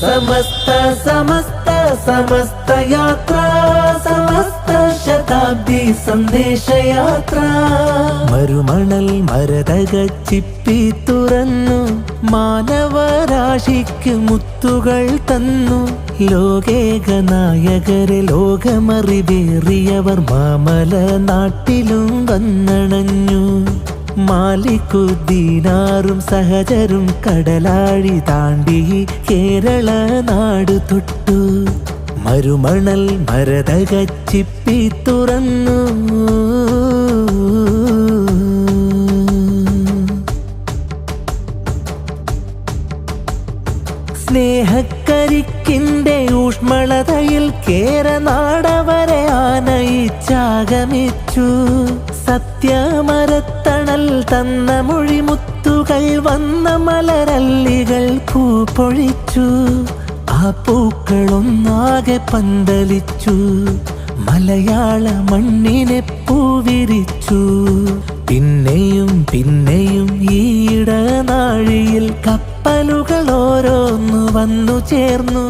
സമസ്ത സമസ്ത സമസ്ത യാത്ര സമസ്ത ശതാബ്ദി സന്ദേശയാത്ര മരുമണൽ മരതക ചിപ്പി തുറന്നു മാനവരാശിക്ക് മുത്തുകൾ തന്നു ലോകേക നായകരെ ലോകമറിവേറിയവർ മാമല നാട്ടിലും വന്നണഞ്ഞു മാലിക്കുദ്ദീനാറും സഹചരും കടലാഴി താണ്ടി കേരള നാട് തൊട്ടു മരുമണൽ മരതക ചിപ്പി തുറന്നു സ്നേഹക്കരിക്കിന്റെ ഊഷ്മളതയിൽ കേരനാടവരെ ആനയിച്ചാഗമിച്ചു സത്യമരത്തണൽ തന്ന മൊഴിമുത്തുകൾ വന്ന മലരല്ലികൾ പൂ പൊഴിച്ചു ആ പൂക്കളൊന്നാകെ പന്തലിച്ചു മലയാള മണ്ണിനെ പൂവിരിച്ചു പിന്നെയും പിന്നെയും ഈയിടനാഴിയിൽ കപ്പലുകൾ ഓരോന്നു വന്നു ചേർന്നു